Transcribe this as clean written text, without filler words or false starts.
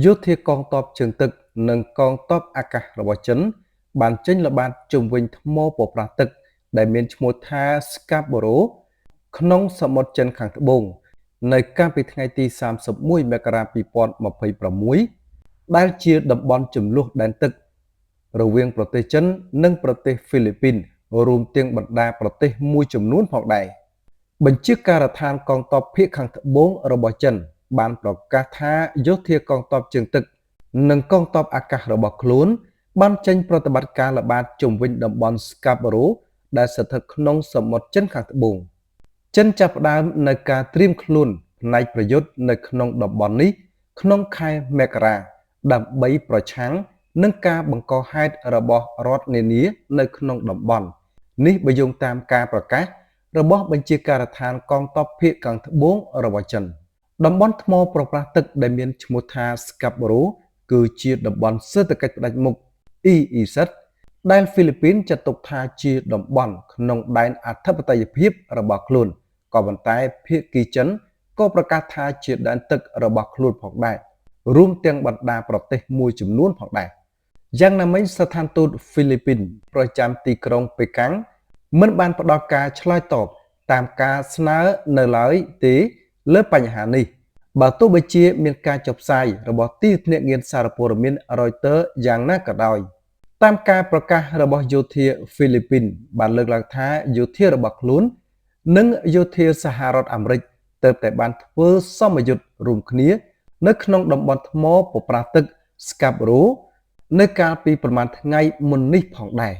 យោធាកងទ័ពជើងទឹកនិងកងទ័ពអាកាសរបស់ចិនបានចេញល្បាតជុំវិញថ្មប្រប្រាស់ទឹកដែលមានឈ្មោះថា Scarborough ក្នុងសមុទ្រចិនខាងត្បូងនៅកាលពីថ្ងៃទី31មករា2026ដែលជាតំបន់ជម្លោះដែនទឹករវាងប្រទេសចិននិងប្រទេសហ្វីលីពីនរួមទាំងបណ្ដាប្រទេសមួយចំនួនផងដែរបញ្ជាការដ្ឋានកងទ័ពភាគខាងត្បូងរបស់ចិនបានប្រកាសថាយោធាកងទ័ពជើងទឹកនិងកងទ័ពអាកាសរបស់ខ្លួនបានចេញប្រតិបត្តិការល្បាតជុំវិញតំបន់ Scarborough ដែលស្ថិតក្នុងសមុទ្រចិនខាងត្បូងចិនចាប់ផ្ដើមនៅការត្រៀមខ្លួនផ្នែកប្រយុទ្ធនៅក្នុងតំបន់នេះក្នុងខែមករាដើម្បីប្រឆាំងនឹងការបង្កហេតុរបស់រដ្ឋនានានៅក្នុងតំបន់នេះបើយោងតាមការប្រកាសរបស់បញ្ជាការដ្ឋានកងទ័ពភាគខាងត្បូងរបស់ចិនតំបន់ថ្មប្រប្រាស់ទឹកដែលមានឈ្មោះថា Scarborough គឺជាតំបន់សេដ្ឋកិច្ចផ្ដាច់មុខ EEZ ដែលហ្វីលីពីនចាត់ទុកថាជាតំបន់ក្នុងដែនអធិបតេយ្យភាពរបស់ខ្លួនក៏ប៉ុន្តែភាគីចិនក៏ប្រកាសថាជាដែនទឹករបស់ខ្លួនផងដែររួមទាំងបណ្ដាប្រទេសមួយចំនួនផងដែរយ៉ាងណាមិញស្ថានទូតហ្វីលីពីនប្រចាំទីក្រុងប៉េកាំងមិនបានផ្ដល់ការឆ្លើយតបតាមការស្នើនៅឡើយទេលើបញ្ហានេះបើទោះបីជាមានការចុះផ្សាយរបស់ទីភ្នាក់ងារសារព័ត៌មាន Reuters យ៉ាងណាក៏ដោយតាមការប្រកាសរបស់យោធាហ្វីលីពីនបានលើកឡើងថាយោធារបស់ខ្លួននិងយោធាសហរដ្ឋអាមេរិកទើបតែបានធ្វើសមយុទ្ធរួមគ្នានៅក្នុងតំបន់ថ្មប្រប្រាស់ទឹក Scarborough នៅកាលពីប្រមាណថ្ងៃមុននេះផងដែរ